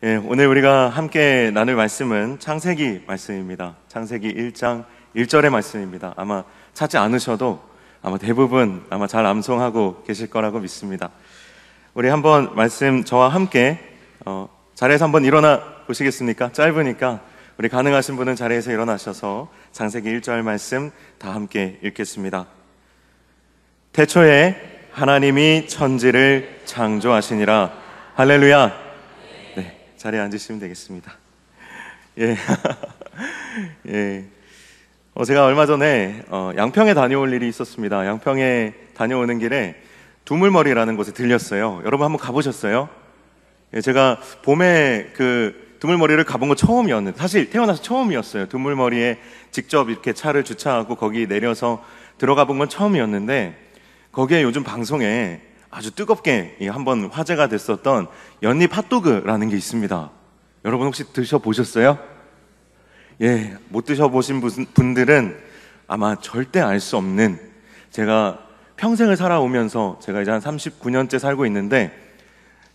오늘 우리가 함께 나눌 말씀은 창세기 말씀입니다. 창세기 1장 1절의 말씀입니다. 아마 찾지 않으셔도 아마 대부분 잘 암송하고 계실 거라고 믿습니다. 우리 한번 말씀 저와 함께 자리에서 한번 일어나 보시겠습니까? 짧으니까 우리 가능하신 분은 자리에서 일어나셔서 창세기 1절 말씀 다 함께 읽겠습니다. 태초에 하나님이 천지를 창조하시니라. 할렐루야. 네, 자리에 앉으시면 되겠습니다. 제가 얼마 전에 양평에 다녀올 일이 있었습니다. 양평에 다녀오는 길에 두물머리라는 곳에 들렸어요. 여러분 한번 가보셨어요? 제가 봄에 그 두물머리를 가본 건 처음이었는데, 사실 태어나서 처음이었어요. 두물머리에 직접 이렇게 차를 주차하고 거기 내려서 들어가 본 건 처음이었는데, 거기에 요즘 방송에 아주 뜨겁게 한번 화제가 됐었던 연잎 핫도그라는 게 있습니다. 여러분 혹시 드셔보셨어요? 못 드셔보신 분들은 아마 절대 알 수 없는, 제가 평생을 살아오면서 제가 이제 한 39년째 살고 있는데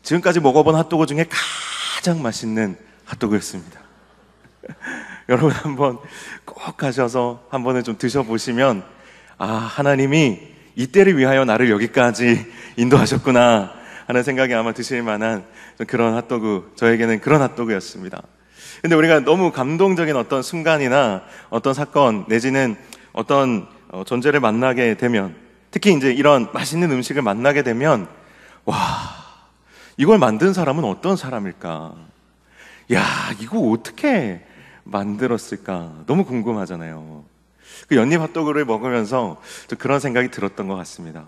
지금까지 먹어본 핫도그 중에 가장 맛있는 핫도그였습니다. 여러분 한번 꼭 가셔서 한 번은 좀 드셔보시면, 하나님이 이때를 위하여 나를 여기까지 인도하셨구나 하는 생각이 아마 드실 만한 그런 핫도그, 저에게는 그런 핫도그였습니다. 근데 우리가 너무 감동적인 어떤 순간이나 어떤 사건 내지는 어떤 존재를 만나게 되면, 특히 이제 이런 맛있는 음식을 만나게 되면, 이걸 만든 사람은 어떤 사람일까? 이거 어떻게 만들었을까? 너무 궁금하잖아요. 그 연잎 핫도그를 먹으면서 그런 생각이 들었던 것 같습니다.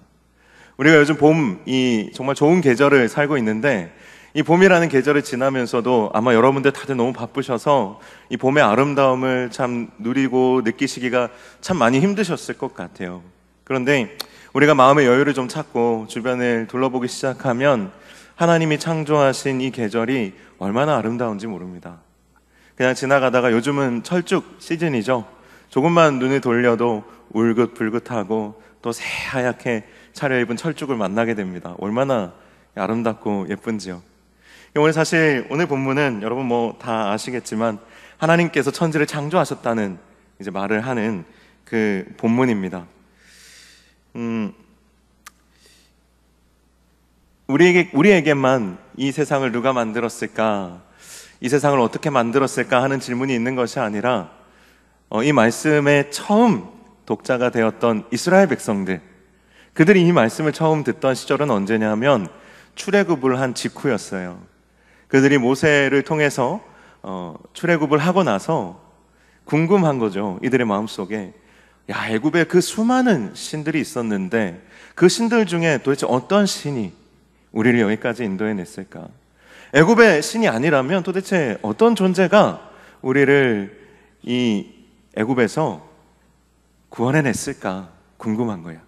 우리가 요즘 봄이 정말 좋은 계절을 살고 있는데, 이 봄이라는 계절을 지나면서도 아마 여러분들 다들 너무 바쁘셔서 이 봄의 아름다움을 참 누리고 느끼시기가 참 많이 힘드셨을 것 같아요. 그런데 우리가 마음의 여유를 좀 찾고 주변을 둘러보기 시작하면 하나님이 창조하신 이 계절이 얼마나 아름다운지 모릅니다. 그냥 지나가다가, 요즘은 철쭉 시즌이죠. 조금만 눈을 돌려도 울긋불긋하고 또 새하얗게 차려입은 철쭉을 만나게 됩니다. 얼마나 아름답고 예쁜지요. 오늘 사실 오늘 본문은 여러분 다 아시겠지만 하나님께서 천지를 창조하셨다는 이제 말을 하는 그 본문입니다. 우리에게만 이 세상을 누가 만들었을까, 이 세상을 어떻게 만들었을까 하는 질문이 있는 것이 아니라, 이 말씀의 처음 독자가 되었던 이스라엘 백성들, 그들이 이 말씀을 처음 듣던 시절은 언제냐면 출애굽을 한 직후였어요. 그들이 모세를 통해서 출애굽을 하고 나서 궁금한 거죠. 이들의 마음속에, 애굽에 그 수많은 신들이 있었는데 그 신들 중에 도대체 어떤 신이 우리를 여기까지 인도해냈을까? 애굽의 신이 아니라면 도대체 어떤 존재가 우리를 이 애굽에서 구원해냈을까 궁금한 거야.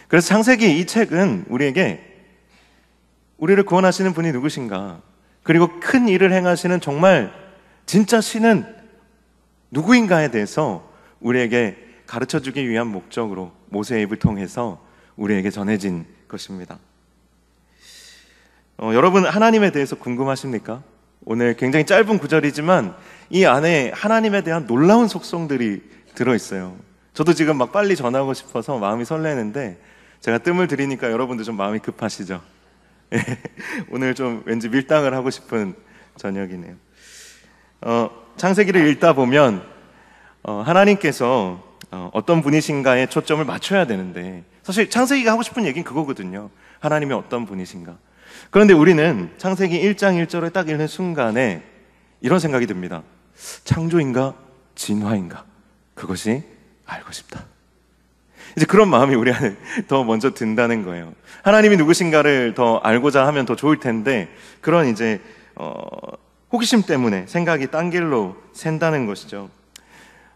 그래서 창세기 이 책은 우리에게 우리를 구원하시는 분이 누구신가, 그리고 큰 일을 행하시는 정말 진짜 신은 누구인가에 대해서 우리에게 가르쳐주기 위한 목적으로 모세의 입을 통해서 우리에게 전해진 것입니다. 여러분 하나님에 대해서 궁금하십니까? 오늘 굉장히 짧은 구절이지만 이 안에 하나님에 대한 놀라운 속성들이 들어있어요. 저도 지금 막 빨리 전하고 싶어서 마음이 설레는데 제가 뜸을 들이니까 여러분도 좀 마음이 급하시죠? 오늘 좀 왠지 밀당을 하고 싶은 저녁이네요. 창세기를 읽다 보면 하나님께서 어떤 분이신가에 초점을 맞춰야 되는데, 사실 창세기가 하고 싶은 얘기는 그거거든요. 하나님이 어떤 분이신가. 그런데 우리는 창세기 1장 1절을 딱 읽는 순간에 이런 생각이 듭니다. 창조인가 진화인가, 그것이 알고 싶다. 이제 그런 마음이 우리 안에 더 먼저 든다는 거예요. 하나님이 누구신가를 더 알고자 하면 더 좋을 텐데, 그런 이제 호기심 때문에 생각이 딴 길로 샌다는 것이죠.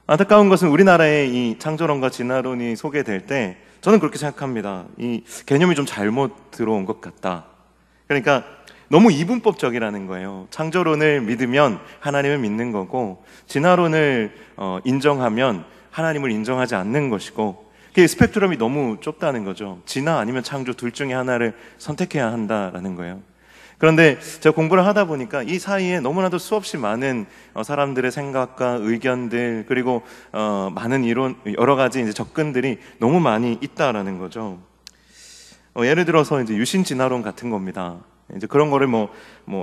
안타까운 것은 우리나라의 이 창조론과 진화론이 소개될 때 저는 그렇게 생각합니다. 이 개념이 좀 잘못 들어온 것 같다. 그러니까 너무 이분법적이라는 거예요. 창조론을 믿으면 하나님을 믿는 거고, 진화론을 인정하면 하나님을 인정하지 않는 것이고, 그 스펙트럼이 너무 좁다는 거죠. 진화 아니면 창조 둘 중에 하나를 선택해야 한다라는 거예요. 그런데 제가 공부를 하다 보니까 이 사이에 너무나도 수없이 많은 사람들의 생각과 의견들, 그리고 많은 이론, 여러 가지 이제 접근들이 너무 많이 있다라는 거죠. 예를 들어서 이제 유신 진화론 같은 겁니다. 이제 그런 거를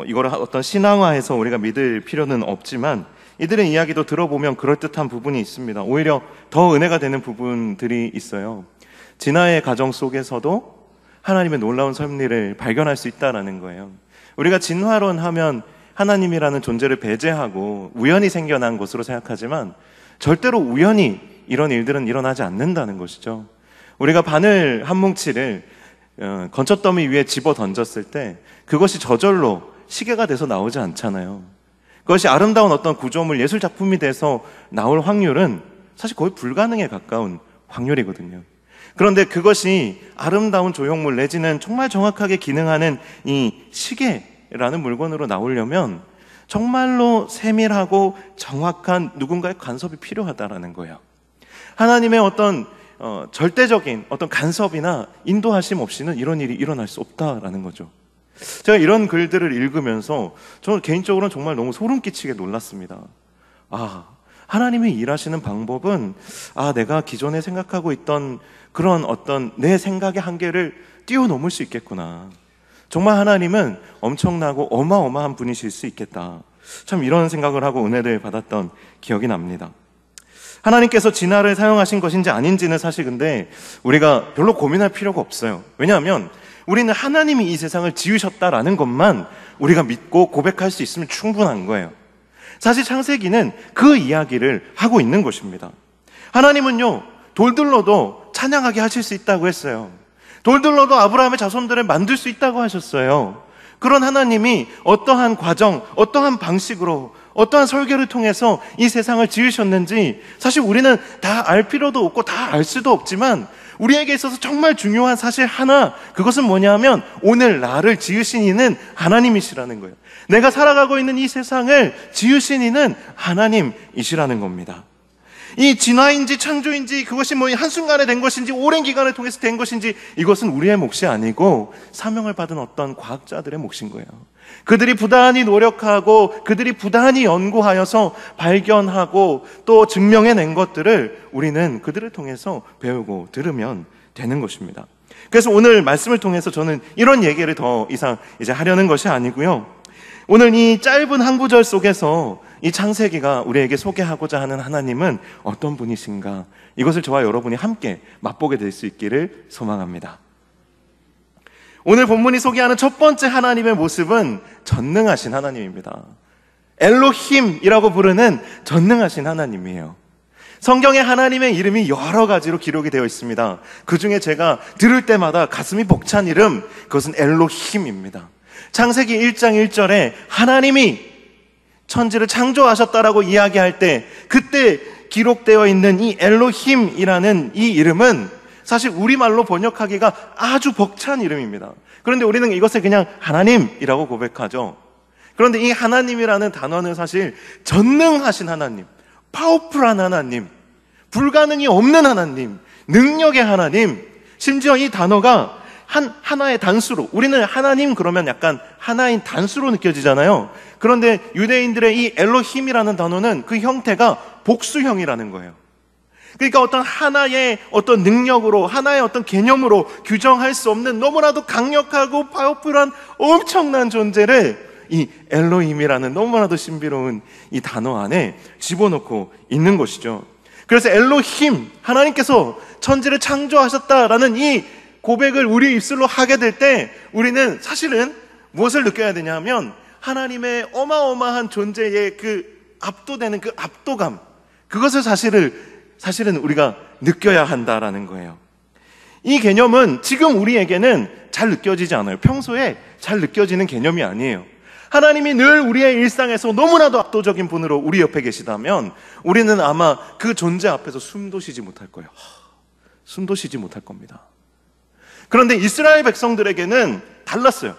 이거를 어떤 신앙화해서 우리가 믿을 필요는 없지만, 이들의 이야기도 들어보면 그럴듯한 부분이 있습니다. 오히려 더 은혜가 되는 부분들이 있어요. 진화의 과정 속에서도 하나님의 놀라운 섭리를 발견할 수 있다라는 거예요. 우리가 진화론 하면 하나님이라는 존재를 배제하고 우연히 생겨난 것으로 생각하지만, 절대로 우연히 이런 일들은 일어나지 않는다는 것이죠. 우리가 바늘 한 뭉치를 건초더미 위에 집어 던졌을 때 그것이 저절로 시계가 돼서 나오지 않잖아요. 그것이 아름다운 어떤 구조물, 예술 작품이 돼서 나올 확률은 사실 거의 불가능에 가까운 확률이거든요. 그런데 그것이 아름다운 조형물 내지는 정말 정확하게 기능하는 이 시계라는 물건으로 나오려면 정말로 세밀하고 정확한 누군가의 간섭이 필요하다라는 거예요. 하나님의 어떤 절대적인 어떤 간섭이나 인도하심 없이는 이런 일이 일어날 수 없다라는 거죠. 제가 이런 글들을 읽으면서 저는 개인적으로는 정말 너무 소름 끼치게 놀랐습니다. 하나님이 일하시는 방법은 내가 기존에 생각하고 있던 그런 어떤 내 생각의 한계를 뛰어넘을 수 있겠구나. 정말 하나님은 엄청나고 어마어마한 분이실 수 있겠다. 참 이런 생각을 하고 은혜를 받았던 기억이 납니다. 하나님께서 진화를 사용하신 것인지 아닌지는 사실 근데 우리가 별로 고민할 필요가 없어요. 왜냐하면 우리는 하나님이 이 세상을 지으셨다라는 것만 우리가 믿고 고백할 수 있으면 충분한 거예요. 사실 창세기는 그 이야기를 하고 있는 것입니다. 하나님은요, 돌들로도 찬양하게 하실 수 있다고 했어요. 돌들로도 아브라함의 자손들을 만들 수 있다고 하셨어요. 그런 하나님이 어떠한 과정, 어떠한 방식으로, 어떠한 설계를 통해서 이 세상을 지으셨는지 사실 우리는 다 알 필요도 없고 다 알 수도 없지만, 우리에게 있어서 정말 중요한 사실 하나, 그것은 뭐냐면 오늘 나를 지으신 이는 하나님이시라는 거예요. 내가 살아가고 있는 이 세상을 지으신 이는 하나님이시라는 겁니다. 이 진화인지 창조인지, 그것이 한순간에 된 것인지 오랜 기간을 통해서 된 것인지, 이것은 우리의 몫이 아니고 사명을 받은 어떤 과학자들의 몫인 거예요. 그들이 부단히 노력하고 그들이 부단히 연구하여서 발견하고 또 증명해낸 것들을 우리는 그들을 통해서 배우고 들으면 되는 것입니다. 그래서 오늘 말씀을 통해서 저는 이런 얘기를 더 이상 이제 하려는 것이 아니고요, 오늘 이 짧은 한 구절 속에서 이 창세기가 우리에게 소개하고자 하는 하나님은 어떤 분이신가, 이것을 저와 여러분이 함께 맛보게 될 수 있기를 소망합니다. 오늘 본문이 소개하는 첫 번째 하나님의 모습은 전능하신 하나님입니다. 엘로힘이라고 부르는 전능하신 하나님이에요. 성경에 하나님의 이름이 여러 가지로 기록이 되어 있습니다. 그 중에 제가 들을 때마다 가슴이 벅찬 이름, 그것은 엘로힘입니다. 창세기 1장 1절에 하나님이 천지를 창조하셨다라고 이야기할 때 그때 기록되어 있는 이 엘로힘이라는 이 이름은 사실 우리말로 번역하기가 아주 벅찬 이름입니다. 그런데 우리는 이것을 그냥 하나님이라고 고백하죠. 그런데 이 하나님이라는 단어는 사실 전능하신 하나님, 파워풀한 하나님, 불가능이 없는 하나님, 능력의 하나님, 심지어 이 단어가 하나의 단수로, 우리는 하나님 그러면 약간 하나인 단수로 느껴지잖아요. 그런데 유대인들의 이 엘로힘이라는 단어는 그 형태가 복수형이라는 거예요. 그러니까 어떤 하나의 어떤 능력으로, 하나의 어떤 개념으로 규정할 수 없는 너무나도 강력하고 파워풀한 엄청난 존재를 이 엘로힘이라는 너무나도 신비로운 이 단어 안에 집어넣고 있는 것이죠. 그래서 엘로힘, 하나님께서 천지를 창조하셨다라는 이 고백을 우리 입술로 하게 될 때 우리는 사실은 무엇을 느껴야 되냐 하면 하나님의 어마어마한 존재의 그 압도되는 그 압도감, 그것을 사실은 우리가 느껴야 한다라는 거예요. 이 개념은 지금 우리에게는 잘 느껴지지 않아요. 평소에 잘 느껴지는 개념이 아니에요. 하나님이 늘 우리의 일상에서 너무나도 압도적인 분으로 우리 옆에 계시다면 우리는 아마 그 존재 앞에서 숨도 쉬지 못할 거예요. 숨도 쉬지 못할 겁니다. 그런데 이스라엘 백성들에게는 달랐어요.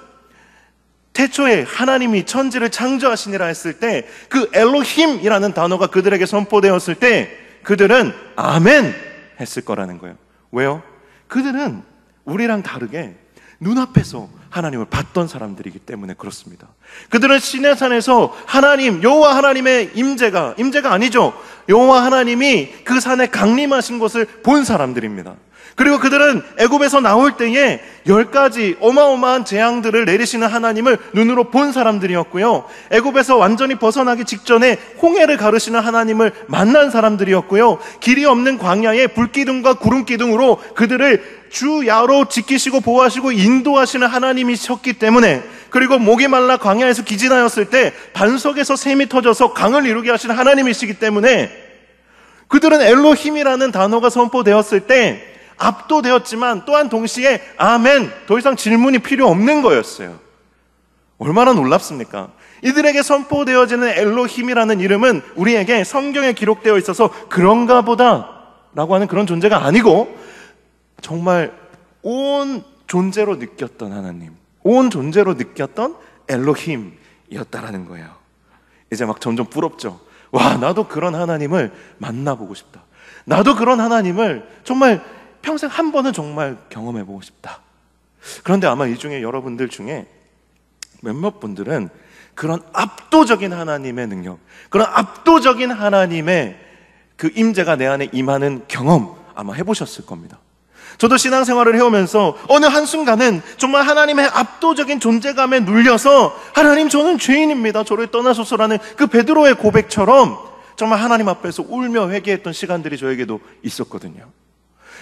태초에 하나님이 천지를 창조하시니라 했을 때 그 엘로힘이라는 단어가 그들에게 선포되었을 때 그들은 아멘 했을 거라는 거예요. 왜요? 그들은 우리랑 다르게 눈앞에서 하나님을 봤던 사람들이기 때문에 그렇습니다. 그들은 시내산에서 하나님, 여호와 하나님의 임재가 아니죠. 여호와 하나님이 그 산에 강림하신 것을 본 사람들입니다. 그리고 그들은 애굽에서 나올 때에 10가지 어마어마한 재앙들을 내리시는 하나님을 눈으로 본 사람들이었고요. 애굽에서 완전히 벗어나기 직전에 홍해를 가르시는 하나님을 만난 사람들이었고요. 길이 없는 광야에 불기둥과 구름기둥으로 그들을 주야로 지키시고 보호하시고 인도하시는 하나님이셨기 때문에, 그리고 목이 말라 광야에서 기진하였을 때 반석에서 샘이 터져서 강을 이루게 하시는 하나님이시기 때문에 그들은 엘로힘이라는 단어가 선포되었을 때 압도되었지만 또한 동시에 아멘, 더 이상 질문이 필요 없는 거였어요. 얼마나 놀랍습니까? 이들에게 선포되어지는 엘로힘이라는 이름은 우리에게 성경에 기록되어 있어서 그런가 보다 라고 하는 그런 존재가 아니고 정말 온 존재로 느꼈던 하나님, 온 존재로 느꼈던 엘로힘이었다라는 거예요. 이제 막 점점 부럽죠. 와, 나도 그런 하나님을 만나보고 싶다. 나도 그런 하나님을 정말 평생 한 번은 정말 경험해보고 싶다. 그런데 아마 이 중에 여러분들 중에 몇몇 분들은 그런 압도적인 하나님의 능력, 그런 압도적인 하나님의 그 임재가 내 안에 임하는 경험 아마 해보셨을 겁니다. 저도 신앙생활을 해오면서 어느 한순간은 정말 하나님의 압도적인 존재감에 눌려서 하나님, 저는 죄인입니다, 저를 떠나소서라는 그 베드로의 고백처럼 정말 하나님 앞에서 울며 회개했던 시간들이 저에게도 있었거든요.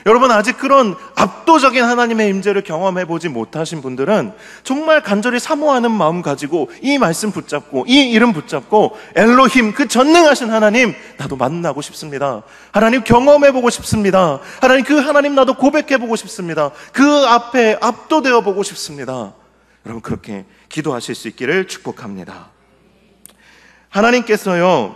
여러분, 아직 그런 압도적인 하나님의 임재를 경험해보지 못하신 분들은 정말 간절히 사모하는 마음 가지고 이 말씀 붙잡고 이 이름 붙잡고 엘로힘, 그 전능하신 하나님 나도 만나고 싶습니다. 하나님 경험해보고 싶습니다. 하나님, 그 하나님 나도 고백해보고 싶습니다. 그 앞에 압도되어 보고 싶습니다. 여러분, 그렇게 기도하실 수 있기를 축복합니다. 하나님께서요,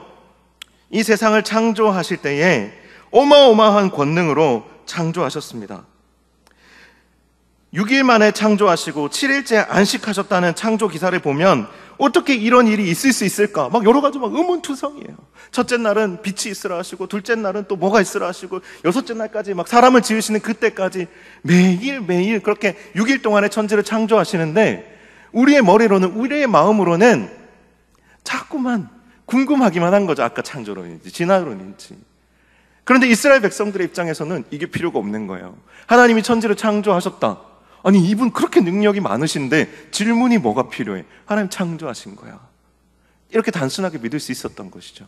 이 세상을 창조하실 때에 어마어마한 권능으로 창조하셨습니다. 6일 만에 창조하시고 7일째 안식하셨다는 창조 기사를 보면 어떻게 이런 일이 있을 수 있을까? 막 여러 가지 막 의문투성이에요. 첫째 날은 빛이 있으라 하시고, 둘째 날은 또 뭐가 있으라 하시고, 여섯째 날까지 막 사람을 지으시는 그때까지 매일 그렇게 6일 동안의 천지를 창조하시는데, 우리의 머리로는, 우리의 마음으로는 자꾸만 궁금하기만 한 거죠. 아까 창조론인지 진화론인지. 그런데 이스라엘 백성들의 입장에서는 이게 필요가 없는 거예요. 하나님이 천지를 창조하셨다. 아니, 이분 그렇게 능력이 많으신데 질문이 뭐가 필요해? 하나님 창조하신 거야. 이렇게 단순하게 믿을 수 있었던 것이죠.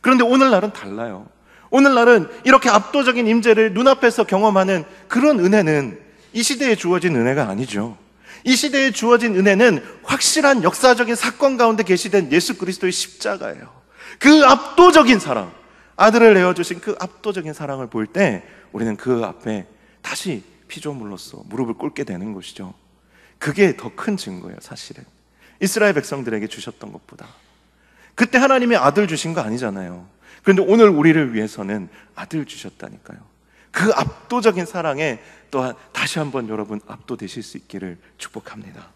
그런데 오늘날은 달라요. 오늘날은 이렇게 압도적인 임재를 눈앞에서 경험하는 그런 은혜는 이 시대에 주어진 은혜가 아니죠. 이 시대에 주어진 은혜는 확실한 역사적인 사건 가운데 계시된 예수 그리스도의 십자가예요. 그 압도적인 사랑, 아들을 내어주신 그 압도적인 사랑을 볼 때 우리는 그 앞에 다시 피조물로서 무릎을 꿇게 되는 것이죠. 그게 더 큰 증거예요. 사실은 이스라엘 백성들에게 주셨던 것보다. 그때 하나님의 아들 주신 거 아니잖아요. 그런데 오늘 우리를 위해서는 아들 주셨다니까요. 그 압도적인 사랑에 또한 다시 한번 여러분 압도되실 수 있기를 축복합니다.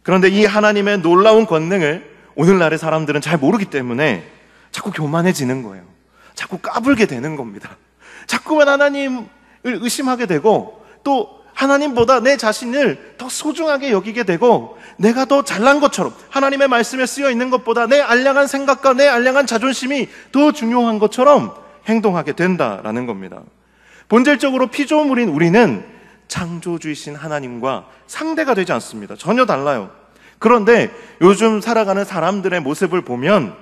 그런데 이 하나님의 놀라운 권능을 오늘날의 사람들은 잘 모르기 때문에 자꾸 교만해지는 거예요. 자꾸 까불게 되는 겁니다. 자꾸만 하나님을 의심하게 되고, 또 하나님보다 내 자신을 더 소중하게 여기게 되고, 내가 더 잘난 것처럼, 하나님의 말씀에 쓰여 있는 것보다 내 알량한 생각과 내 알량한 자존심이 더 중요한 것처럼 행동하게 된다라는 겁니다. 본질적으로 피조물인 우리는 창조주이신 하나님과 상대가 되지 않습니다. 전혀 달라요. 그런데 요즘 살아가는 사람들의 모습을 보면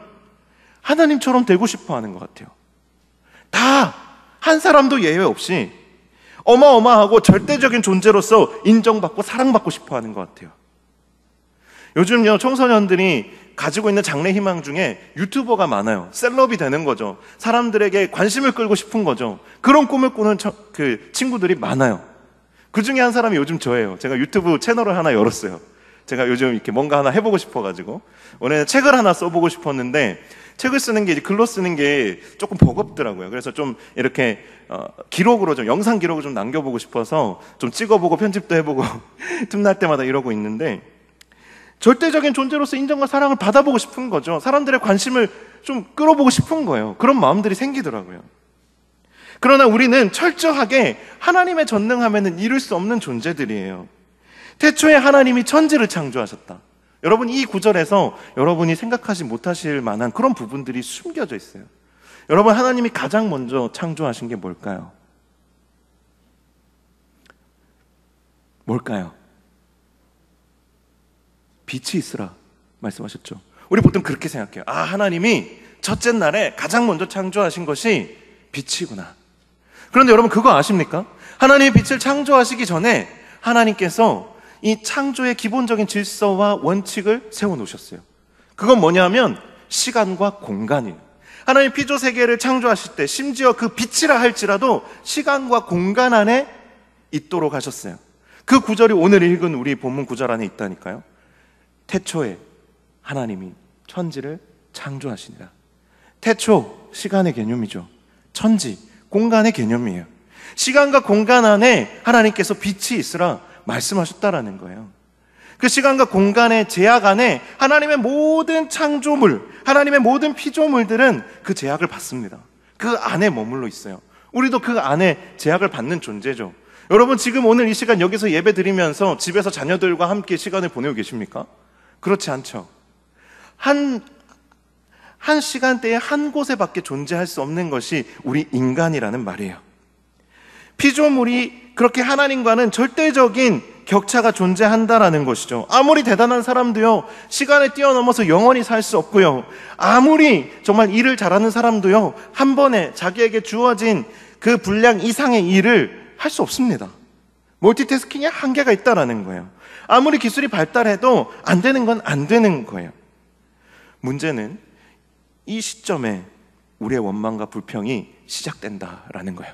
하나님처럼 되고 싶어 하는 것 같아요. 다 한 사람도 예외 없이 어마어마하고 절대적인 존재로서 인정받고 사랑받고 싶어 하는 것 같아요. 요즘요, 청소년들이 가지고 있는 장래 희망 중에 유튜버가 많아요. 셀럽이 되는 거죠. 사람들에게 관심을 끌고 싶은 거죠. 그런 꿈을 꾸는 친구들이 많아요. 그 중에 한 사람이 요즘 저예요. 제가 유튜브 채널을 하나 열었어요. 제가 요즘 이렇게 뭔가 하나 해보고 싶어가지고 올해는 책을 하나 써보고 싶었는데, 책을 쓰는 게, 글로 쓰는 게 조금 버겁더라고요. 그래서 좀 이렇게 기록으로, 좀 영상 기록을 좀 남겨보고 싶어서 좀 찍어보고 편집도 해보고 틈날 때마다 이러고 있는데, 절대적인 존재로서 인정과 사랑을 받아보고 싶은 거죠. 사람들의 관심을 좀 끌어보고 싶은 거예요. 그런 마음들이 생기더라고요. 그러나 우리는 철저하게 하나님의 전능함에는 이룰 수 없는 존재들이에요. 태초에 하나님이 천지를 창조하셨다. 여러분, 이 구절에서 여러분이 생각하지 못하실 만한 그런 부분들이 숨겨져 있어요. 여러분, 하나님이 가장 먼저 창조하신 게 뭘까요? 뭘까요? 빛이 있으라 말씀하셨죠. 우리 보통 그렇게 생각해요. 아, 하나님이 첫째 날에 가장 먼저 창조하신 것이 빛이구나. 그런데 여러분, 그거 아십니까? 하나님이 빛을 창조하시기 전에 하나님께서 이 창조의 기본적인 질서와 원칙을 세워놓으셨어요. 그건 뭐냐면 시간과 공간이에요. 하나님 피조 세계를 창조하실 때 심지어 그 빛이라 할지라도 시간과 공간 안에 있도록 하셨어요. 그 구절이 오늘 읽은 우리 본문 구절 안에 있다니까요. 태초에 하나님이 천지를 창조하시니라. 태초, 시간의 개념이죠. 천지, 공간의 개념이에요. 시간과 공간 안에 하나님께서 빛이 있으라 말씀하셨다라는 거예요. 그 시간과 공간의 제약 안에 하나님의 모든 창조물, 하나님의 모든 피조물들은 그 제약을 받습니다. 그 안에 머물러 있어요. 우리도 그 안에 제약을 받는 존재죠. 여러분, 지금 오늘 이 시간 여기서 예배 드리면서 집에서 자녀들과 함께 시간을 보내고 계십니까? 그렇지 않죠. 한 시간대에 한 곳에밖에 존재할 수 없는 것이 우리 인간이라는 말이에요. 피조물이 그렇게 하나님과는 절대적인 격차가 존재한다라는 것이죠. 아무리 대단한 사람도요, 시간에 뛰어넘어서 영원히 살 수 없고요. 아무리 정말 일을 잘하는 사람도요, 한 번에 자기에게 주어진 그 분량 이상의 일을 할 수 없습니다. 멀티태스킹에 한계가 있다라는 거예요. 아무리 기술이 발달해도 안 되는 건 안 되는 거예요. 문제는 이 시점에 우리의 원망과 불평이 시작된다라는 거예요.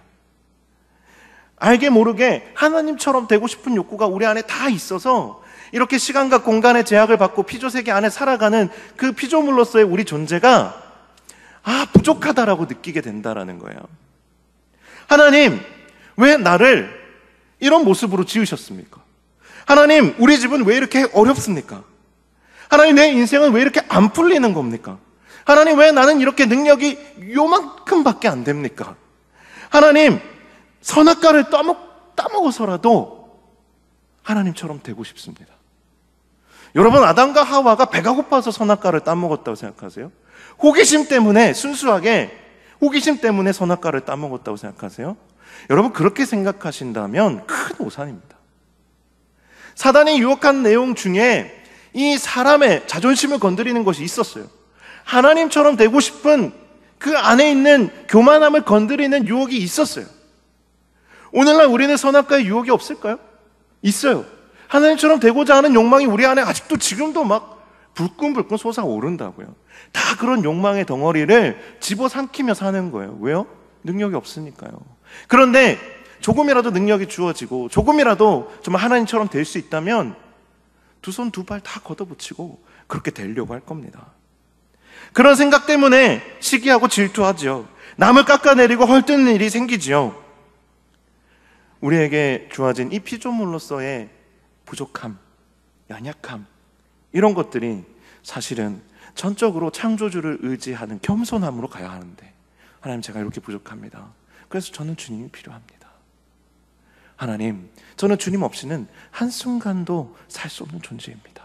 알게 모르게 하나님처럼 되고 싶은 욕구가 우리 안에 다 있어서 이렇게 시간과 공간의 제약을 받고 피조세계 안에 살아가는 그 피조물로서의 우리 존재가 부족하다라고 느끼게 된다라는 거예요. 하나님, 왜 나를 이런 모습으로 지으셨습니까? 하나님, 우리 집은 왜 이렇게 어렵습니까? 하나님, 내 인생은 왜 이렇게 안 풀리는 겁니까? 하나님, 왜 나는 이렇게 능력이 요만큼밖에 안 됩니까? 하나님, 선악과를 따먹어서라도 하나님처럼 되고 싶습니다. 여러분, 아담과 하와가 배가 고파서 선악과를 따먹었다고 생각하세요? 호기심 때문에, 순수하게 호기심 때문에 선악과를 따먹었다고 생각하세요? 여러분, 그렇게 생각하신다면 큰 오산입니다. 사단이 유혹한 내용 중에 이 사람의 자존심을 건드리는 것이 있었어요. 하나님처럼 되고 싶은 그 안에 있는 교만함을 건드리는 유혹이 있었어요. 오늘날 우리는 선악과의 유혹이 없을까요? 있어요. 하나님처럼 되고자 하는 욕망이 우리 안에 아직도 지금도 막 불끈불끈 솟아오른다고요. 다 그런 욕망의 덩어리를 집어삼키며 사는 거예요. 왜요? 능력이 없으니까요. 그런데 조금이라도 능력이 주어지고 조금이라도 정말 하나님처럼 될 수 있다면 두 손 두 발 다 걷어붙이고 그렇게 되려고 할 겁니다. 그런 생각 때문에 시기하고 질투하죠. 남을 깎아내리고 헐뜯는 일이 생기지요. 우리에게 주어진 이 피조물로서의 부족함, 연약함, 이런 것들이 사실은 전적으로 창조주를 의지하는 겸손함으로 가야 하는데, 하나님, 제가 이렇게 부족합니다. 그래서 저는 주님이 필요합니다. 하나님, 저는 주님 없이는 한순간도 살 수 없는 존재입니다.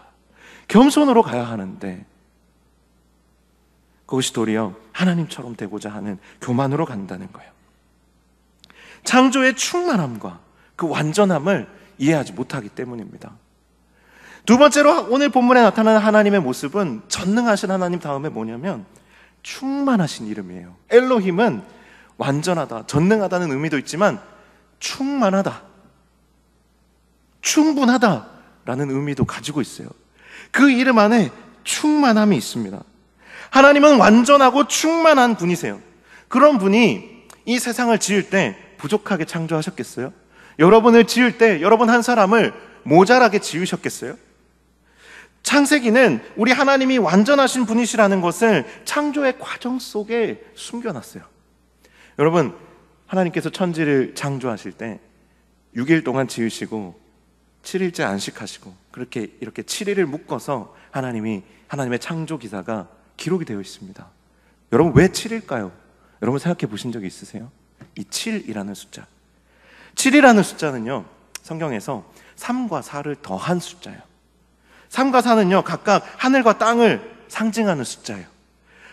겸손으로 가야 하는데 그것이 도리어 하나님처럼 되고자 하는 교만으로 간다는 거예요. 창조의 충만함과 그 완전함을 이해하지 못하기 때문입니다. 두 번째로 오늘 본문에 나타나는 하나님의 모습은 전능하신 하나님 다음에 뭐냐면 충만하신 이름이에요. 엘로힘은 완전하다, 전능하다는 의미도 있지만 충만하다, 충분하다라는 의미도 가지고 있어요. 그 이름 안에 충만함이 있습니다. 하나님은 완전하고 충만한 분이세요. 그런 분이 이 세상을 지을 때 부족하게 창조하셨겠어요? 여러분을 지을 때 여러분 한 사람을 모자라게 지으셨겠어요? 창세기는 우리 하나님이 완전하신 분이시라는 것을 창조의 과정 속에 숨겨놨어요. 여러분, 하나님께서 천지를 창조하실 때 6일 동안 지으시고 7일째 안식하시고 그렇게 이렇게 7일을 묶어서 하나님의 창조 기사가 기록이 되어 있습니다. 여러분, 왜 7일까요? 여러분 생각해 보신 적이 있으세요? 이 7이라는 숫자. 7이라는 숫자는요, 성경에서 3과 4를 더한 숫자예요. 3과 4는요, 각각 하늘과 땅을 상징하는 숫자예요.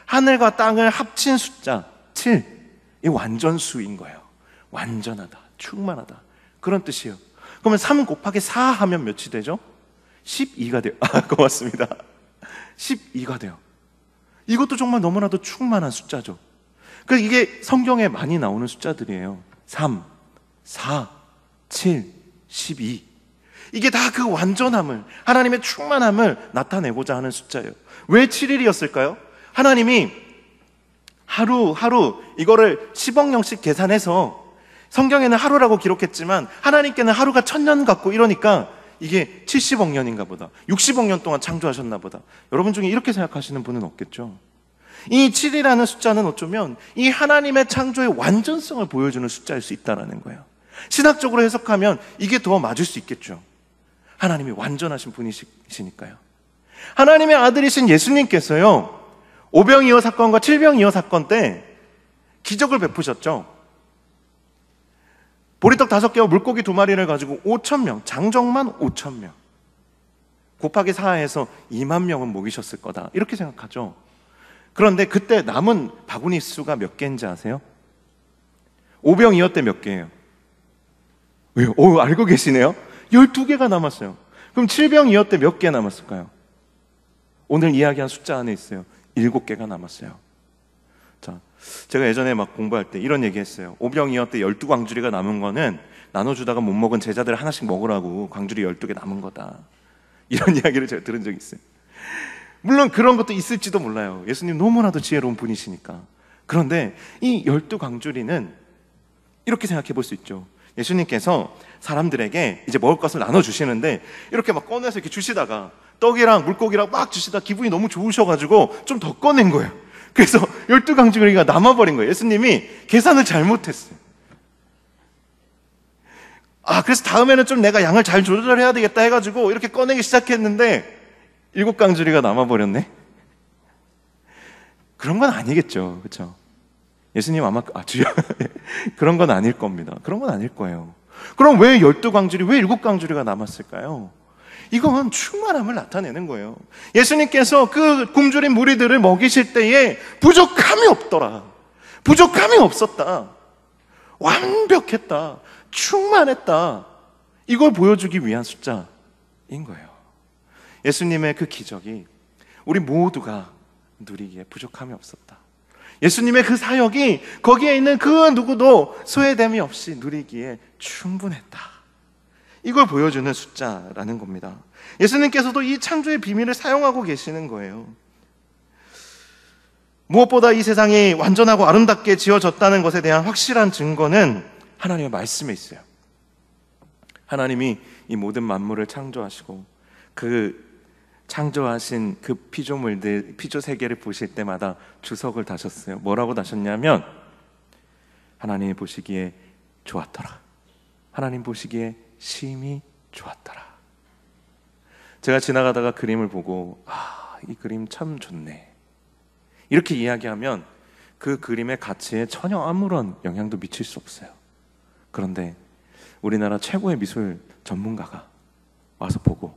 하늘과 땅을 합친 숫자 7, 이 완전수인 거예요. 완전하다, 충만하다, 그런 뜻이에요. 그러면 3 곱하기 4 하면 몇이 되죠? 12가 돼요. 고맙습니다. 12가 돼요. 이것도 정말 너무나도 충만한 숫자죠. 그래서 이게 성경에 많이 나오는 숫자들이에요. 3, 4, 7, 12. 이게 다 그 완전함을, 하나님의 충만함을 나타내고자 하는 숫자예요. 왜 7일이었을까요? 하나님이 하루 이거를 10억년씩 계산해서, 성경에는 하루라고 기록했지만 하나님께는 하루가 1000년 같고 이러니까 이게 70억 년인가 보다, 60억 년 동안 창조하셨나 보다. 여러분 중에 이렇게 생각하시는 분은 없겠죠. 이 7이라는 숫자는 어쩌면 이 하나님의 창조의 완전성을 보여주는 숫자일 수 있다는 거예요. 신학적으로 해석하면 이게 더 맞을 수 있겠죠. 하나님이 완전하신 분이시니까요. 하나님의 아들이신 예수님께서요, 오병이어 사건과 칠병이어 사건 때 기적을 베푸셨죠. 보리떡 5개와 물고기 2마리를 가지고 5,000명, 장정만 5,000명, 곱하기 4해서 2만 명은 먹이셨을 거다, 이렇게 생각하죠. 그런데 그때 남은 바구니 수가 몇 개인지 아세요? 오병이어 때 몇 개예요? 왜요? 알고 계시네요. 12개가 남았어요. 그럼 칠병이어 때 몇 개 남았을까요? 오늘 이야기한 숫자 안에 있어요. 7개가 남았어요. 자, 제가 예전에 막 공부할 때 이런 얘기 했어요. 오병이어 때 12광주리가 남은 거는 나눠주다가 못 먹은 제자들 하나씩 먹으라고 광주리 12개 남은 거다, 이런 이야기를 제가 들은 적이 있어요. 물론 그런 것도 있을지도 몰라요. 예수님 너무나도 지혜로운 분이시니까. 그런데 이 12광주리는 이렇게 생각해 볼 수 있죠. 예수님께서 사람들에게 이제 먹을 것을 나눠주시는데 이렇게 막 꺼내서 이렇게 주시다가 떡이랑 물고기랑 막 주시다 기분이 너무 좋으셔가지고 좀 더 꺼낸 거예요. 그래서 12광주리가 남아버린 거예요. 예수님이 계산을 잘못했어요. 그래서 다음에는 좀 내가 양을 잘 조절해야 되겠다 해가지고 이렇게 꺼내기 시작했는데 7광주리가 남아버렸네? 그런 건 아니겠죠. 그렇죠? 예수님 아마 주여 그런 건 아닐 겁니다. 그런 건 아닐 거예요. 그럼 왜 12광주리, 왜 7광주리가 남았을까요? 이건 충만함을 나타내는 거예요. 예수님께서 그 굶주린 무리들을 먹이실 때에 부족함이 없더라, 부족함이 없었다, 완벽했다, 충만했다, 이걸 보여주기 위한 숫자인 거예요. 예수님의 그 기적이 우리 모두가 누리기에 부족함이 없었다. 예수님의 그 사역이 거기에 있는 그 누구도 소외됨이 없이 누리기에 충분했다. 이걸 보여주는 숫자라는 겁니다. 예수님께서도 이 창조의 비밀을 사용하고 계시는 거예요. 무엇보다 이 세상이 완전하고 아름답게 지어졌다는 것에 대한 확실한 증거는 하나님의 말씀에 있어요. 하나님이 이 모든 만물을 창조하시고 그 창조하신 그 피조물들, 피조 세계를 보실 때마다 주석을 다셨어요. 뭐라고 다셨냐면 하나님이 보시기에 좋았더라, 하나님 보시기에 심히 좋았더라. 제가 지나가다가 그림을 보고 이 그림 참 좋네, 이렇게 이야기하면 그 그림의 가치에 전혀 아무런 영향도 미칠 수 없어요. 그런데 우리나라 최고의 미술 전문가가 와서 보고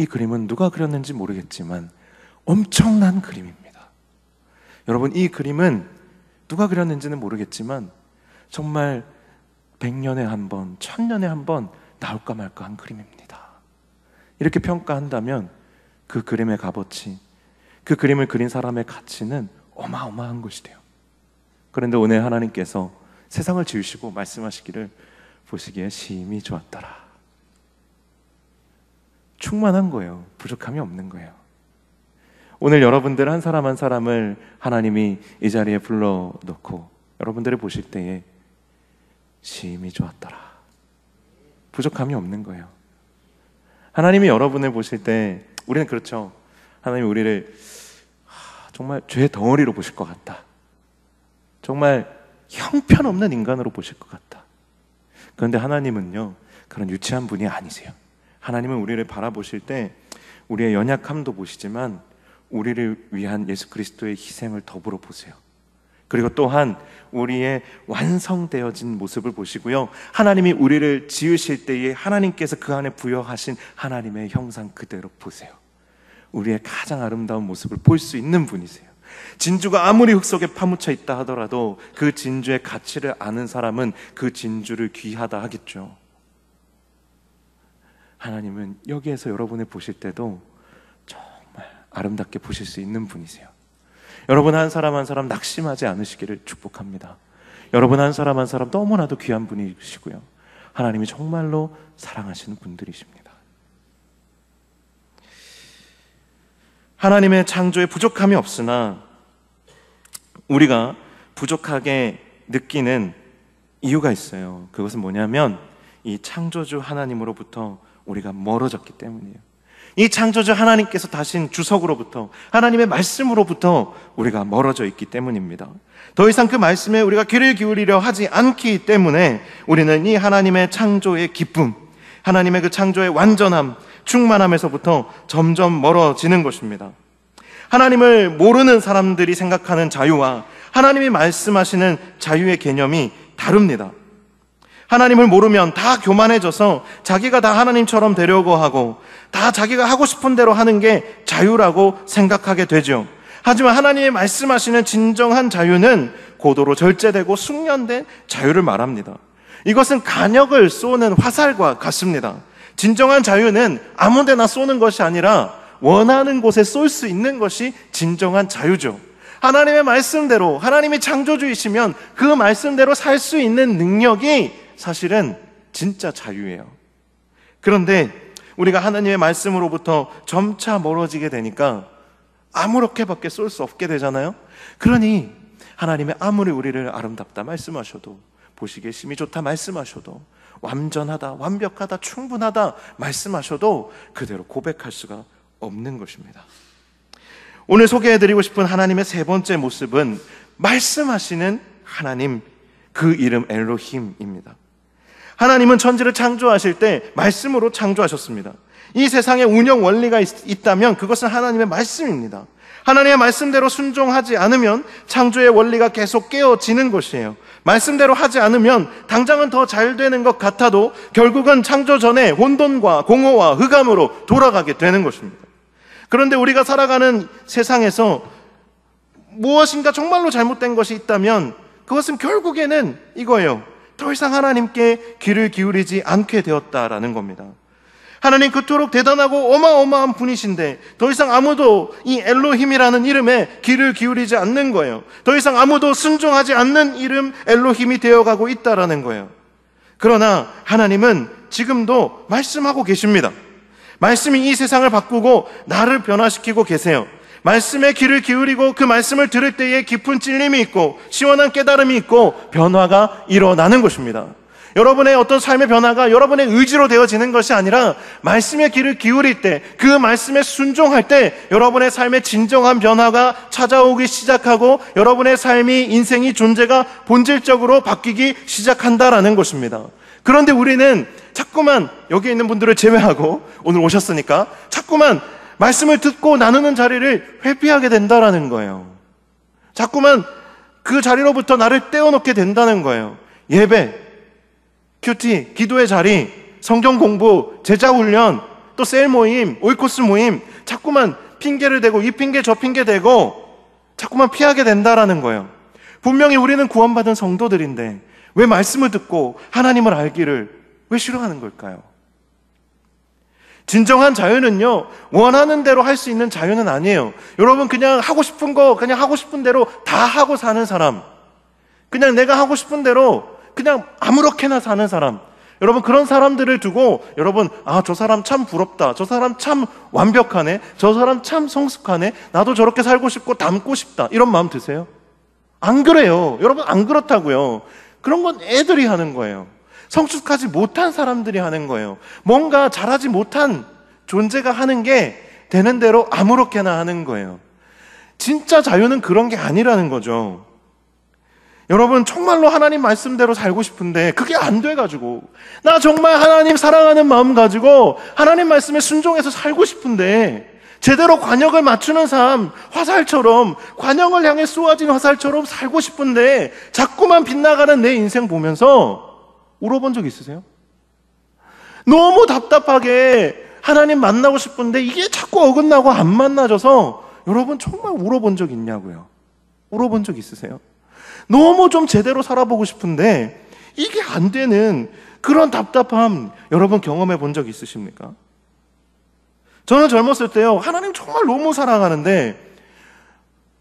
이 그림은 누가 그렸는지 모르겠지만 엄청난 그림입니다. 여러분, 이 그림은 누가 그렸는지는 모르겠지만 정말 100년에 한 번, 1000년에 한 번 나올까 말까 한 그림입니다. 이렇게 평가한다면 그 그림의 값어치, 그 그림을 그린 사람의 가치는 어마어마한 것이 돼요. 그런데 오늘 하나님께서 세상을 지으시고 말씀하시기를 보시기에 심히 좋았더라. 충만한 거예요. 부족함이 없는 거예요. 오늘 여러분들 한 사람 한 사람을 하나님이 이 자리에 불러놓고 여러분들을 보실 때에 심히 좋았더라, 부족함이 없는 거예요. 하나님이 여러분을 보실 때 우리는 그렇죠. 하나님이 우리를 정말 죄의 덩어리로 보실 것 같다, 정말 형편없는 인간으로 보실 것 같다. 그런데 하나님은요, 그런 유치한 분이 아니세요. 하나님은 우리를 바라보실 때 우리의 연약함도 보시지만 우리를 위한 예수 그리스도의 희생을 더불어 보세요. 그리고 또한 우리의 완성되어진 모습을 보시고요, 하나님이 우리를 지으실 때에 하나님께서 그 안에 부여하신 하나님의 형상 그대로 보세요. 우리의 가장 아름다운 모습을 볼 수 있는 분이세요. 진주가 아무리 흙 속에 파묻혀 있다 하더라도 그 진주의 가치를 아는 사람은 그 진주를 귀하다 하겠죠. 하나님은 여기에서 여러분을 보실 때도 정말 아름답게 보실 수 있는 분이세요. 여러분 한 사람 한 사람 낙심하지 않으시기를 축복합니다. 여러분 한 사람 한 사람 너무나도 귀한 분이시고요, 하나님이 정말로 사랑하시는 분들이십니다. 하나님의 창조에 부족함이 없으나 우리가 부족하게 느끼는 이유가 있어요. 그것은 뭐냐면 이 창조주 하나님으로부터 우리가 멀어졌기 때문이에요. 이 창조주 하나님께서 다신 주석으로부터, 하나님의 말씀으로부터 우리가 멀어져 있기 때문입니다. 더 이상 그 말씀에 우리가 귀를 기울이려 하지 않기 때문에 우리는 이 하나님의 창조의 기쁨, 하나님의 그 창조의 완전함, 충만함에서부터 점점 멀어지는 것입니다. 하나님을 모르는 사람들이 생각하는 자유와 하나님이 말씀하시는 자유의 개념이 다릅니다. 하나님을 모르면 다 교만해져서 자기가 다 하나님처럼 되려고 하고 다 자기가 하고 싶은 대로 하는 게 자유라고 생각하게 되죠. 하지만 하나님이 말씀하시는 진정한 자유는 고도로 절제되고 숙련된 자유를 말합니다. 이것은 간역을 쏘는 화살과 같습니다. 진정한 자유는 아무 데나 쏘는 것이 아니라 원하는 곳에 쏠 수 있는 것이 진정한 자유죠. 하나님의 말씀대로, 하나님이 창조주이시면 그 말씀대로 살 수 있는 능력이 사실은 진짜 자유예요. 그런데 우리가 하나님의 말씀으로부터 점차 멀어지게 되니까 아무렇게밖에 쏠 수 없게 되잖아요. 그러니 하나님의 아무리 우리를 아름답다 말씀하셔도, 보시기에 심히 좋다 말씀하셔도, 완전하다, 완벽하다, 충분하다 말씀하셔도 그대로 고백할 수가 없는 것입니다. 오늘 소개해드리고 싶은 하나님의 세 번째 모습은 말씀하시는 하나님, 그 이름 엘로힘입니다. 하나님은 천지를 창조하실 때 말씀으로 창조하셨습니다. 이 세상에 운영 원리가 있다면 그것은 하나님의 말씀입니다. 하나님의 말씀대로 순종하지 않으면 창조의 원리가 계속 깨어지는 것이에요. 말씀대로 하지 않으면 당장은 더 잘 되는 것 같아도 결국은 창조 전에 혼돈과 공허와 흑암으로 돌아가게 되는 것입니다. 그런데 우리가 살아가는 세상에서 무엇인가 정말로 잘못된 것이 있다면 그것은 결국에는 이거예요. 더 이상 하나님께 귀를 기울이지 않게 되었다라는 겁니다. 하나님 그토록 대단하고 어마어마한 분이신데 더 이상 아무도 이 엘로힘이라는 이름에 귀를 기울이지 않는 거예요. 더 이상 아무도 순종하지 않는 이름 엘로힘이 되어가고 있다라는 거예요. 그러나 하나님은 지금도 말씀하고 계십니다. 말씀이 이 세상을 바꾸고 나를 변화시키고 계세요. 말씀에 귀를 기울이고 그 말씀을 들을 때에 깊은 찔림이 있고 시원한 깨달음이 있고 변화가 일어나는 것입니다. 여러분의 어떤 삶의 변화가 여러분의 의지로 되어지는 것이 아니라 말씀에 귀를 기울일 때, 그 말씀에 순종할 때 여러분의 삶의 진정한 변화가 찾아오기 시작하고 여러분의 삶이, 인생이, 존재가 본질적으로 바뀌기 시작한다라는 것입니다. 그런데 우리는 자꾸만, 여기 있는 분들을 제외하고 오늘 오셨으니까 자꾸만 말씀을 듣고 나누는 자리를 회피하게 된다라는 거예요. 자꾸만 그 자리로부터 나를 떼어놓게 된다는 거예요. 예배, 큐티, 기도의 자리, 성경 공부, 제자 훈련, 또 셀 모임, 오이코스 모임, 자꾸만 핑계를 대고 이 핑계 저 핑계 대고 자꾸만 피하게 된다라는 거예요. 분명히 우리는 구원받은 성도들인데 왜 말씀을 듣고 하나님을 알기를 왜 싫어하는 걸까요? 진정한 자유는요, 원하는 대로 할 수 있는 자유는 아니에요. 여러분, 그냥 하고 싶은 거 그냥 하고 싶은 대로 다 하고 사는 사람, 그냥 내가 하고 싶은 대로 그냥 아무렇게나 사는 사람, 여러분 그런 사람들을 두고 여러분, 아, 저 사람 참 부럽다, 저 사람 참 완벽하네, 저 사람 참 성숙하네, 나도 저렇게 살고 싶고 닮고 싶다, 이런 마음 드세요? 안 그래요. 여러분, 안 그렇다고요. 그런 건 애들이 하는 거예요. 성숙하지 못한 사람들이 하는 거예요. 뭔가 잘하지 못한 존재가 하는 게 되는 대로 아무렇게나 하는 거예요. 진짜 자유는 그런 게 아니라는 거죠. 여러분, 정말로 하나님 말씀대로 살고 싶은데 그게 안 돼가지고, 나 정말 하나님 사랑하는 마음 가지고 하나님 말씀에 순종해서 살고 싶은데 제대로 관역을 맞추는 삶, 화살처럼, 관역을 향해 쏘아진 화살처럼 살고 싶은데 자꾸만 빗나가는 내 인생 보면서 울어본 적 있으세요? 너무 답답하게 하나님 만나고 싶은데 이게 자꾸 어긋나고 안 만나져서 여러분 정말 울어본 적 있냐고요? 울어본 적 있으세요? 너무 좀 제대로 살아보고 싶은데 이게 안 되는 그런 답답함 여러분 경험해 본 적 있으십니까? 저는 젊었을 때요, 하나님 정말 너무 사랑하는데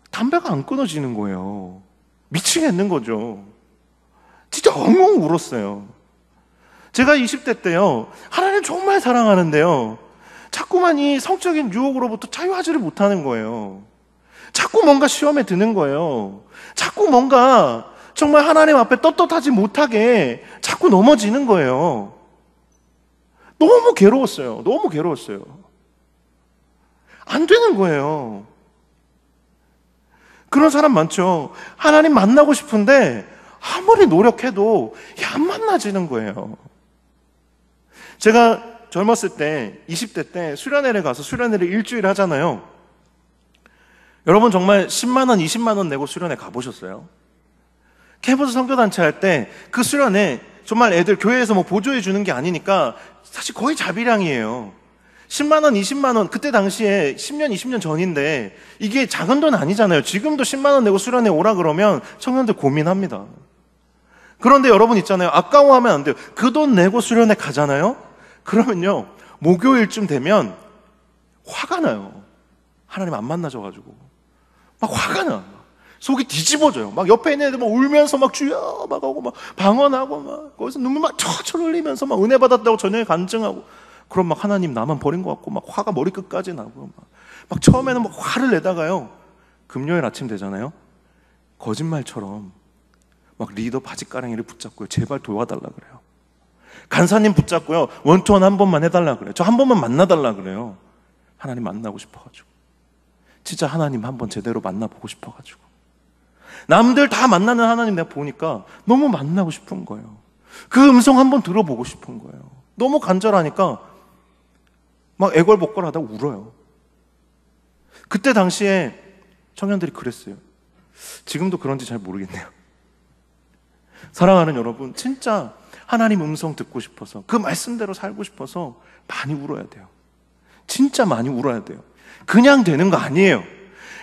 담배가 안 끊어지는 거예요. 미치겠는 거죠. 진짜 엉엉 울었어요. 제가 20대 때요, 하나님 정말 사랑하는데요, 자꾸만 이 성적인 유혹으로부터 자유하지를 못하는 거예요. 자꾸 뭔가 시험에 드는 거예요. 자꾸 뭔가 정말 하나님 앞에 떳떳하지 못하게 자꾸 넘어지는 거예요. 너무 괴로웠어요. 너무 괴로웠어요. 안 되는 거예요. 그런 사람 많죠. 하나님 만나고 싶은데 아무리 노력해도 안 만나지는 거예요. 제가 젊었을 때, 20대 때 수련회를 가서 수련회를 일주일 하잖아요. 여러분 정말 10만 원, 20만 원 내고 수련회 가보셨어요? 캠퍼스 선교단체 할 때 그 수련회 정말 애들 교회에서 뭐 보조해 주는 게 아니니까 사실 거의 자비량이에요. 10만 원, 20만 원, 그때 당시에 10년, 20년 전인데 이게 작은 돈 아니잖아요. 지금도 10만 원 내고 수련회 오라 그러면 청년들 고민합니다. 그런데 여러분 있잖아요. 아까워하면 안 돼요. 그 돈 내고 수련회 가잖아요. 그러면요, 목요일쯤 되면 화가 나요. 하나님 안 만나져가지고 막 화가 나. 속이 뒤집어져요. 막 옆에 있는 애들 막 울면서 막 주여 막 하고 막 방언하고 막 거기서 눈물 막 철철 흘리면서 막 은혜 받았다고 저녁에 간증하고, 그럼 막 하나님 나만 버린 것 같고 막 화가 머리끝까지 나고 막 처음에는 막 화를 내다가요, 금요일 아침 되잖아요. 거짓말처럼 막 리더 바지가랑이를 붙잡고요, 제발 도와달라 그래요. 간사님 붙잡고요, 원투원 한 번만 해달라 그래요. 저 한 번만 만나달라 그래요. 하나님 만나고 싶어가지고, 진짜 하나님 한번 제대로 만나보고 싶어가지고. 남들 다 만나는 하나님 내가 보니까 너무 만나고 싶은 거예요. 그 음성 한번 들어보고 싶은 거예요. 너무 간절하니까 막 애걸복걸하다가 울어요. 그때 당시에 청년들이 그랬어요. 지금도 그런지 잘 모르겠네요. 사랑하는 여러분, 진짜 하나님 음성 듣고 싶어서, 그 말씀대로 살고 싶어서 많이 울어야 돼요. 진짜 많이 울어야 돼요. 그냥 되는 거 아니에요.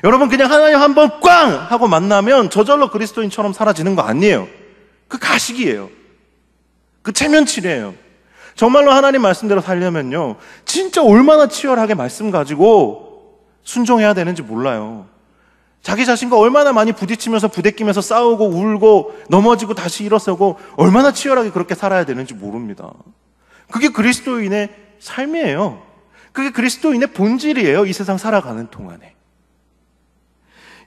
여러분, 그냥 하나님 한번 꽝 하고 만나면 저절로 그리스도인처럼 사라지는 거 아니에요. 그 가식이에요. 그 체면치레예요. 정말로 하나님 말씀대로 살려면요, 진짜 얼마나 치열하게 말씀 가지고 순종해야 되는지 몰라요. 자기 자신과 얼마나 많이 부딪히면서 부대끼면서 싸우고 울고 넘어지고 다시 일어서고 얼마나 치열하게 그렇게 살아야 되는지 모릅니다. 그게 그리스도인의 삶이에요. 그게 그리스도인의 본질이에요. 이 세상 살아가는 동안에.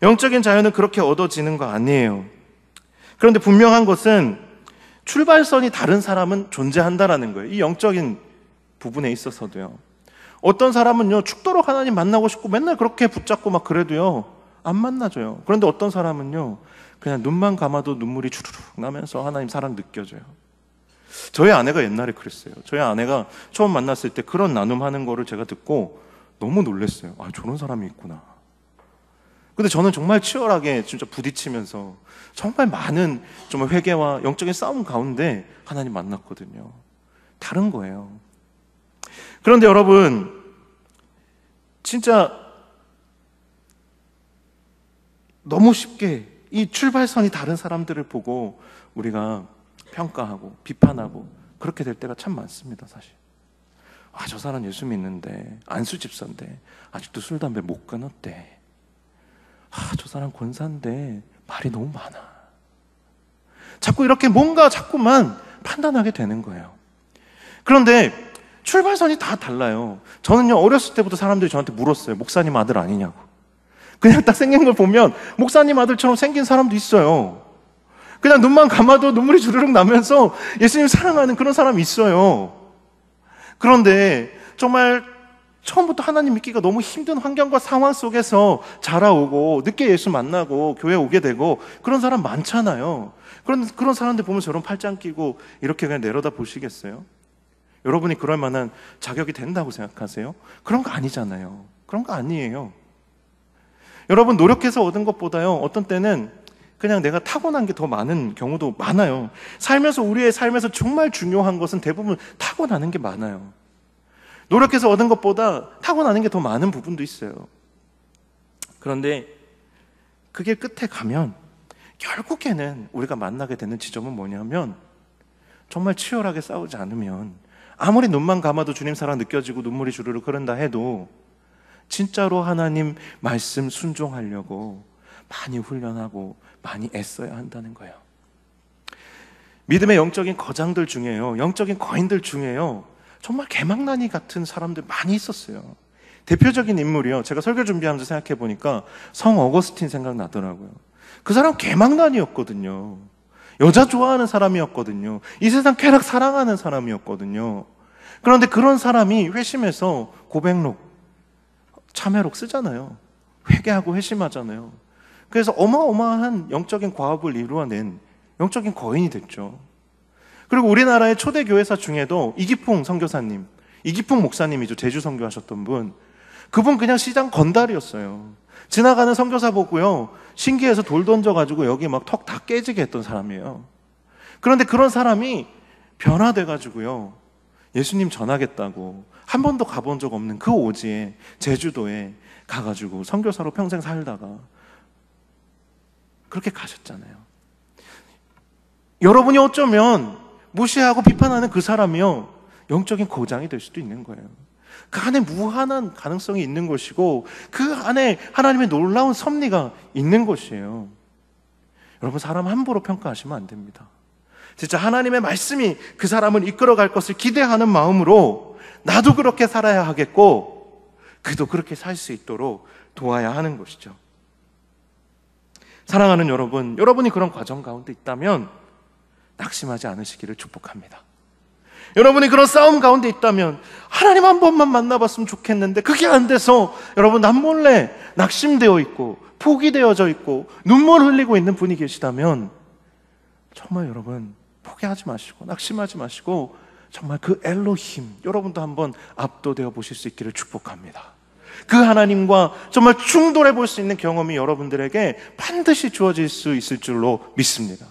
영적인 자유는 그렇게 얻어지는 거 아니에요. 그런데 분명한 것은 출발선이 다른 사람은 존재한다라는 거예요. 이 영적인 부분에 있어서도요. 어떤 사람은요, 죽도록 하나님 만나고 싶고 맨날 그렇게 붙잡고 막 그래도요, 안 만나줘요. 그런데 어떤 사람은요, 그냥 눈만 감아도 눈물이 주르륵 나면서 하나님 사랑 느껴져요. 저희 아내가 옛날에 그랬어요. 저희 아내가 처음 만났을 때 그런 나눔하는 거를 제가 듣고 너무 놀랐어요. 아, 저런 사람이 있구나. 근데 저는 정말 치열하게 진짜 부딪히면서 정말 많은 정말 회개와 영적인 싸움 가운데 하나님 만났거든요. 다른 거예요. 그런데 여러분, 진짜 너무 쉽게 이 출발선이 다른 사람들을 보고 우리가 평가하고 비판하고 그렇게 될 때가 참 많습니다, 사실. 아, 저 사람 예수 믿는데, 안수 집사인데 아직도 술 담배 못 끊었대. 아, 저 사람 권사인데 말이 너무 많아. 자꾸 이렇게 뭔가 자꾸만 판단하게 되는 거예요. 그런데 출발선이 다 달라요. 저는요, 어렸을 때부터 사람들이 저한테 물었어요. 목사님 아들 아니냐고. 그냥 딱 생긴 걸 보면 목사님 아들처럼 생긴 사람도 있어요. 그냥 눈만 감아도 눈물이 주르륵 나면서 예수님 사랑하는 그런 사람이 있어요. 그런데 정말 처음부터 하나님 믿기가 너무 힘든 환경과 상황 속에서 자라오고 늦게 예수 만나고 교회 오게 되고 그런 사람 많잖아요. 그런 사람들 보면서 여러분 팔짱 끼고 이렇게 그냥 내려다 보시겠어요? 여러분이 그럴 만한 자격이 된다고 생각하세요? 그런 거 아니잖아요. 그런 거 아니에요. 여러분, 노력해서 얻은 것보다요, 어떤 때는 그냥 내가 타고난 게 더 많은 경우도 많아요. 살면서, 우리의 삶에서 정말 중요한 것은 대부분 타고나는 게 많아요. 노력해서 얻은 것보다 타고나는 게 더 많은 부분도 있어요. 그런데 그 길 끝에 가면 결국에는 우리가 만나게 되는 지점은 뭐냐면, 정말 치열하게 싸우지 않으면, 아무리 눈만 감아도 주님 사랑 느껴지고 눈물이 주르륵 흐른다 해도 진짜로 하나님 말씀 순종하려고 많이 훈련하고 많이 애써야 한다는 거예요. 믿음의 영적인 거장들 중에요, 영적인 거인들 중에요, 정말 개망나니 같은 사람들 많이 있었어요. 대표적인 인물이요, 제가 설교 준비하면서 생각해 보니까 성 어거스틴 생각나더라고요. 그 사람 개망나니였거든요. 여자 좋아하는 사람이었거든요. 이 세상 쾌락 사랑하는 사람이었거든요. 그런데 그런 사람이 회심해서 고백록, 참회록 쓰잖아요. 회개하고 회심하잖아요. 그래서 어마어마한 영적인 과업을 이루어낸 영적인 거인이 됐죠. 그리고 우리나라의 초대 교회사 중에도 이기풍 선교사님, 이기풍 목사님이죠. 제주 선교하셨던 분. 그분 그냥 시장 건달이었어요. 지나가는 선교사 보고요, 신기해서 돌 던져가지고 여기 막 턱 다 깨지게 했던 사람이에요. 그런데 그런 사람이 변화돼가지고요, 예수님 전하겠다고 한 번도 가본 적 없는 그 오지에, 제주도에 가가지고 선교사로 평생 살다가 그렇게 가셨잖아요. 여러분이 어쩌면 무시하고 비판하는 그 사람이요, 영적인 고장이 될 수도 있는 거예요. 그 안에 무한한 가능성이 있는 것이고, 그 안에 하나님의 놀라운 섭리가 있는 것이에요. 여러분, 사람 함부로 평가하시면 안 됩니다. 진짜 하나님의 말씀이 그 사람을 이끌어갈 것을 기대하는 마음으로 나도 그렇게 살아야 하겠고 그도 그렇게 살 수 있도록 도와야 하는 것이죠. 사랑하는 여러분, 여러분이 그런 과정 가운데 있다면 낙심하지 않으시기를 축복합니다. 여러분이 그런 싸움 가운데 있다면, 하나님 한 번만 만나봤으면 좋겠는데 그게 안 돼서 여러분 남몰래 낙심되어 있고 포기되어져 있고 눈물 흘리고 있는 분이 계시다면, 정말 여러분 포기하지 마시고 낙심하지 마시고 정말 그 엘로힘, 여러분도 한번 압도되어 보실 수 있기를 축복합니다. 그 하나님과 정말 충돌해 볼 수 있는 경험이 여러분들에게 반드시 주어질 수 있을 줄로 믿습니다.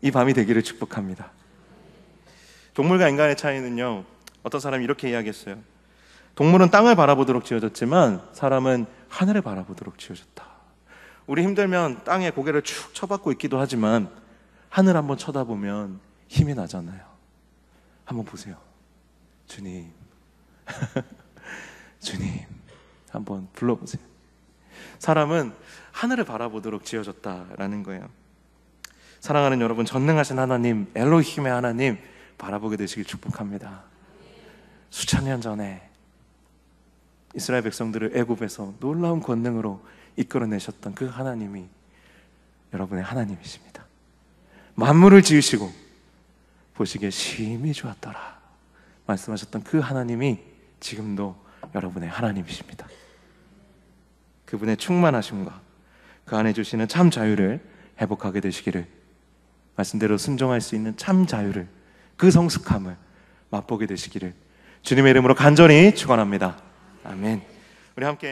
이 밤이 되기를 축복합니다. 동물과 인간의 차이는요, 어떤 사람이 이렇게 이야기했어요. 동물은 땅을 바라보도록 지어졌지만 사람은 하늘을 바라보도록 지어졌다. 우리 힘들면 땅에 고개를 축 쳐박고 있기도 하지만 하늘 한번 쳐다보면 힘이 나잖아요. 한번 보세요. 주님 주님 한번 불러보세요. 사람은 하늘을 바라보도록 지어졌다라는 거예요. 사랑하는 여러분, 전능하신 하나님, 엘로힘의 하나님 바라보게 되시길 축복합니다. 수천 년 전에 이스라엘 백성들을 애굽에서 놀라운 권능으로 이끌어내셨던 그 하나님이 여러분의 하나님이십니다. 만물을 지으시고 보시기에 심히 좋았더라 말씀하셨던 그 하나님이 지금도 여러분의 하나님이십니다. 그분의 충만하심과 그 안에 주시는 참 자유를 회복하게 되시기를, 말씀대로 순종할 수 있는 참 자유를, 그 성숙함을 맛보게 되시기를 주님의 이름으로 간절히 축원합니다. 아멘. 우리 함께